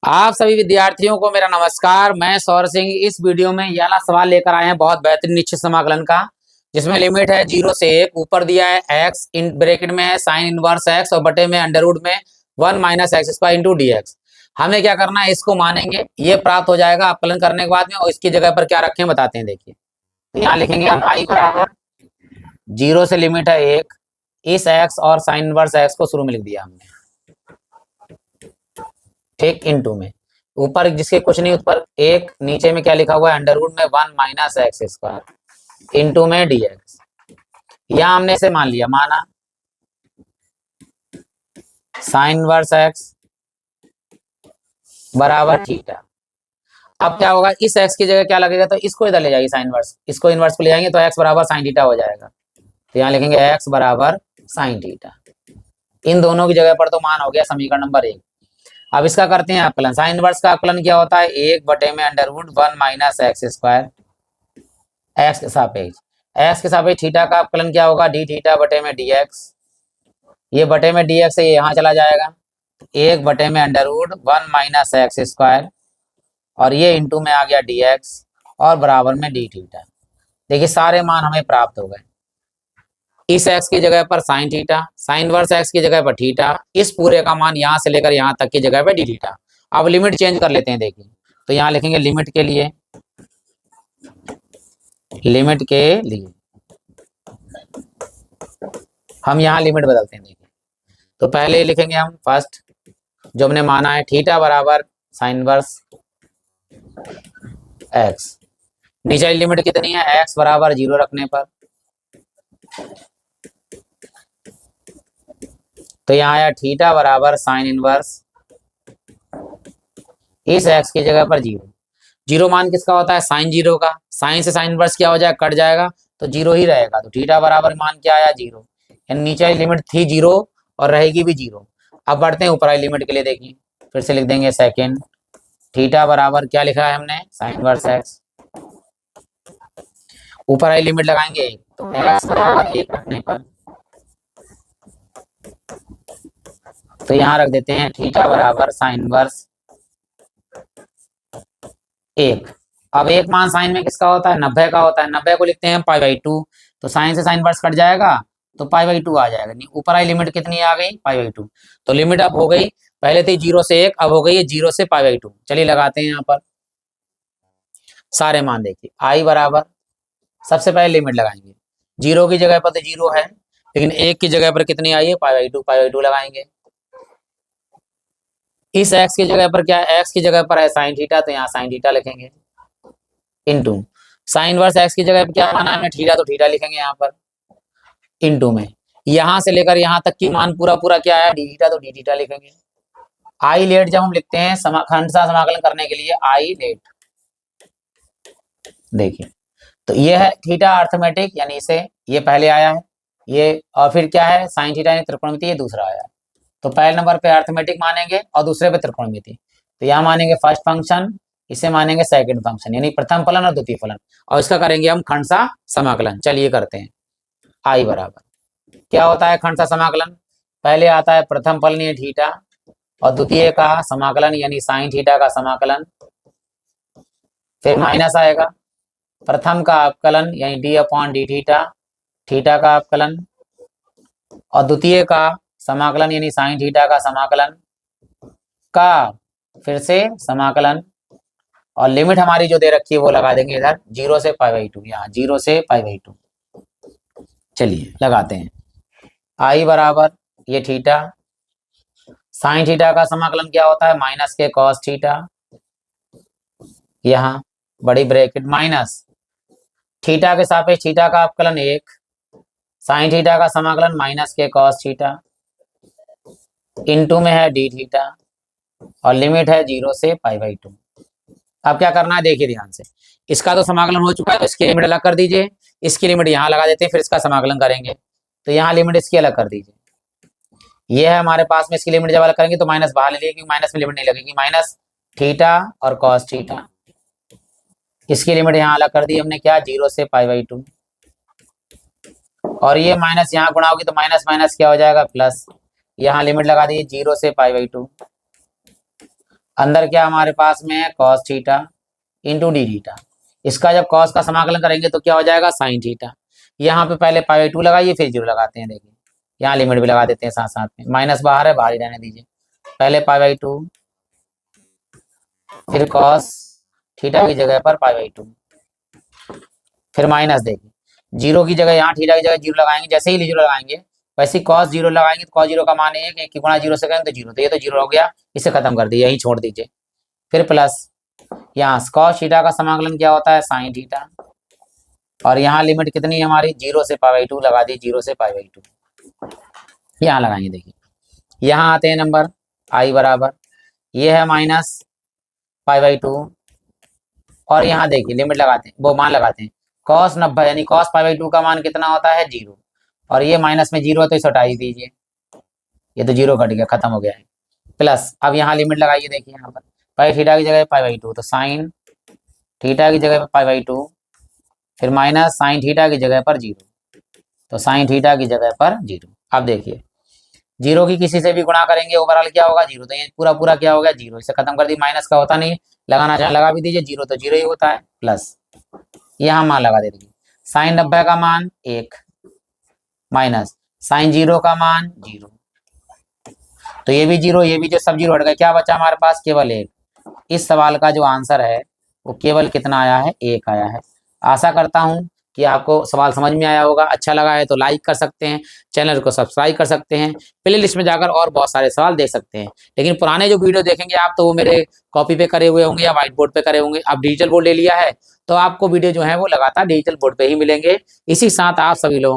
आप सभी विद्यार्थियों को मेरा नमस्कार। मैं सौर सिंह इस वीडियो में यह वाला सवाल लेकर आए हैं बहुत बेहतरीन निश्चित समाकलन का, जिसमें लिमिट है 0 से 1, ऊपर दिया है x इन ब्रैकेट में है साइन इनवर्स x और बटे में अंडर रूट में 1 minus x square into D x. हमें क्या करना है, इसको मानेंगे, ये प्राप्त हो जाएगा अपलन करने के बाद में। और इसकी जगह पर क्या रखें बताते हैं। देखिए, तो यहाँ लिखेंगे हम आई बराबर 0 से लिमिट है 1, इस x और साइन इनवर्स x को शुरू में लिख दिया हमने, ठीक, इनटू में ऊपर जिसके कुछ नहीं, ऊपर एक, नीचे में क्या लिखा हुआ है अंडर रूट में 1 माइनस एक्स स्क्वायर इंटू में डी एक्स। यहां हमने इसे मान लिया, माना साइन इनवर्स एक्स बराबर थीटा। अब क्या होगा, इस एक्स की जगह क्या लगेगा, तो इसको इधर ले जाएगी साइन इनवर्स, इसको इनवर्स को ले जाएंगे तो एक्स बराबर साइन थीटा हो जाएगा। तो यहाँ लिखेंगे एक्स बराबर साइन थीटा। इन दोनों की जगह पर तो मान हो गया समीकरण नंबर 1। अब इसका करते हैं अवकलन। साइन इनवर्स का अवकलन क्या होता है, 1 बटे में under root 1 minus x square x के सापेक्ष थीटा का अवकलन क्या होगा, डी थीटा बटे में डी एक्स। ये बटे में डी एक्स से यहाँ चला जाएगा, 1 बटे में under root 1 minus x square और ये इंटू में आ गया डी एक्स और बराबर में डी थीटा। देखिए सारे मान हमें प्राप्त हो गए। इस एक्स की जगह पर sine theta, sine inverse x की जगह पर थीटा, इस पूरे का मान यहाँ से लेकर यहाँ तक की जगह पर डी थीटा। अब लिमिट चेंज कर लेते हैं। देखिए, तो यहाँ लिखेंगे लिमिट के लिए हम यहाँ लिमिट बदलते हैं। देखिए, तो पहले लिखेंगे हम फर्स्ट जो हमने माना है, थीटा बराबर साइन इनवर्स एक्स। नीचे लिमिट कितनी है, एक्स बराबर 0 रखने पर, तो यहाँ आया थीटा बराबर साइन इनवर्स इस एक्स की जगह पर 0। 0 मान किसका होता है, साइन 0 का। साइन से साइन इनवर्स क्या हो जाएगा, कट जाएगा तो 0 ही रहेगा। तो थीटा बराबर मान क्या आया, 0। यानी नीचे लिमिट थी 0 और रहेगी भी 0। अब बढ़ते हैं ऊपर वाली लिमिट के लिए। देखिए, फिर से लिख देंगे सेकेंड, थीटा बराबर क्या लिखा है हमने, साइन इनवर्स एक्स। ऊपर वाली लिमिट लगाएंगे 1, तो एक्स बराबर 1 रखने पर, तो यहाँ रख देते हैं थीटा बराबर साइन इनवर्स 1। अब एक मान साइन में किसका होता है, 90 का होता है। 90 को लिखते हैं पाई बाई 2, तो साइन से साइन इनवर्स कट जाएगा तो पाई बाई 2 आ जाएगा। नहीं, ऊपर आई लिमिट कितनी आ गई, पाई बाई 2। तो लिमिट अब हो गई, पहले थी 0 से 1, अब हो गई है 0 से पाई बाई 2। चलिए लगाते हैं यहाँ पर सारे मान। देखिए, आई बराबर, सबसे पहले लिमिट लगाएंगे, 0 की जगह पर तो 0 है, लेकिन 1 की जगह पर कितनी आई है, पाई बाई 2। पाई बाई 2 लगाएंगे। इस एक्स की जगह पर क्या है, एक्स की जगह पर है साइन थीटा, तो यहाँ साइन थीटा लिखेंगे इनटू साइन इनवर्स एक्स की जगह पर क्या माना है थीटा, तो थीटा लिखेंगे यहाँ पर इनटू में यहाँ से लेकर यहाँ तक की मान पूरा पूरा क्या है, डी थीटा, तो डी थीटा लिखेंगे। आई लेट जब हम लिखते हैं खंडशः समाकलन करने के लिए, आई लेट, देखिए तो ये है थीटा अर्थमेटिक, यानी इसे ये पहले आया है ये, और फिर क्या है साइन थीटा यानी त्रिकोणमिति, ये दूसरा आया है। तो पहले नंबर पे अर्थमेटिक मानेंगे और दूसरे पे त्रिकोणमिति। तो यहाँ मानेंगे फर्स्ट फंक्शन, इसे मानेंगे सेकंड फंक्शन, यानी प्रथम फलन और द्वितीय फलन, और इसका करेंगे हम खंडशः समाकलन। चलिए करते हैं। आई बराबर क्या होता है खंडशः समाकलन, पहले आता है प्रथम फलन यानी थीटा और द्वितीय का समाकलन यानी साइन थीटा का समाकलन, फिर माइनस आएगा प्रथम का अवकलन यानी D upon D theta, theta का अवकलन, और द्वितीय का समाकलन यानी साइन थीटा का समाकलन का फिर से समाकलन, और लिमिट हमारी जो दे रखी है वो लगा देंगे इधर 0 से पाई बाई 2, यहाँ 0 से पाई बाई 2। चलिए लगाते हैं। आई बराबर ये थीटा, साइन थीटा का समाकलन क्या होता है, माइनस के कॉस थीटा, यहाँ बड़ी ब्रैकेट माइनस थीटा के सापेक्ष थीटा का अवकलन 1, साइन थीटा का समाकलन माइनस के कॉस थीटा इनटू में है डी थीटा, और लिमिट है 0 से पाई बाई 2। अब क्या करना है, देखिए ध्यान से, इसका तो समाकलन हो चुका है, इसकी लिमिट अलग कर दीजिए, इसकी लिमिट यहाँ लगा देते हैं, फिर इसका समाकलन करेंगे। तो यहाँ लिमिट इसकी अलग कर दीजिए, ये है हमारे पास में, इसकी लिमिट जब अलग करेंगे तो माइनस बाहर ले लीजिए, क्योंकि माइनस में लिमिट नहीं लगेगी, माइनस थीटा और कॉस थीटा, इसकी लिमिट यहाँ अलग कर दी हमने, क्या 0 से पाई बाई 2, और ये माइनस यहाँ गुणा होगी तो माइनस माइनस क्या हो जाएगा प्लस, यहाँ लिमिट लगा दी 0 से पाई बाई 2। अंदर क्या हमारे पास में है cos theta into D theta. इसका जब कॉस का समाकलन करेंगे तो क्या हो जाएगा साइन थीटा। यहाँ पे पहले पाई बाई 2 लगाइए फिर 0 लगाते हैं। देखिए यहाँ लिमिट भी लगा देते हैं साथ साथ में, माइनस बाहर है बाहर ही रहने दीजिए। पहले पाई बाई 2 फिर कॉस थीटा की जगह पर पाई बाई 2 फिर माइनस। देखिए 0 की जगह यहाँ थीटा की जगह 0 लगाएंगे, जैसे ही 0 लगाएंगे वैसे ही कॉस 0 लगाएंगे तो कॉस 0 का मान 1 की गुणा 0 से करें तो 0, तो ये तो 0 हो गया, इसे खत्म कर दिए यही छोड़ दीजिए। फिर प्लस यहाँ कॉस थीटा का समाकलन क्या होता है साइन थीटा, और यहाँ लिमिट कितनी है हमारी 0 से पाई बाई 2 लगा दी, 0 से पाई बाई 2 यहाँ लगाएंगे। देखिए यहाँ आते हैं नंबर आई बराबर ये है माइनस पाई बाई 2 और यहाँ देखिए लिमिट लगाते हैं वो मान लगाते हैं कॉस 90 यानी कॉस पाई बाई 2 का मान कितना होता है 0, और ये माइनस में 0 है तो इसे हटा ही दीजिए, ये तो 0 कट गया खत्म हो गया है। प्लस अब यहाँ लिमिट लगाइए, देखिए यहाँ पर पाई थीटा की जगह पाई बाई 2 तो साइन थीटा की जगह पाई बाई 2 फिर माइनस साइन थीटा की जगह पर 0, तो साइन थीटा की जगह पर 0। अब देखिए 0 की किसी से भी गुणा करेंगे ओवरऑल क्या होगा 0, तो ये पूरा पूरा क्या हो गया 0, इसे खत्म कर दी, माइनस का होता नहीं, लगाना चाहे लगा भी दीजिए, 0 तो 0 ही होता है। प्लस यहाँ मान लगा दे दीजिए साइन 90 का मान 1 माइनस साइन 0 का मान 0, तो ये भी 0 ये भी जो सब 0 हट गए, क्या बचा हमारे पास केवल 1। इस सवाल का जो आंसर है वो केवल कितना आया है 1 आया है। आशा करता हूं कि आपको सवाल समझ में आया होगा, अच्छा लगा है तो लाइक कर सकते हैं, चैनल को सब्सक्राइब कर सकते हैं, प्ले लिस्ट में जाकर और बहुत सारे सवाल देख सकते हैं। लेकिन पुराने जो वीडियो देखेंगे आप तो वो मेरे कॉपी पे करे हुए होंगे या व्हाइट बोर्ड पे करे होंगे। अब डिजिटल बोर्ड ले लिया है तो आपको वीडियो जो है वो लगातार डिजिटल बोर्ड पे ही मिलेंगे। इसी साथ आप सभी लोगों का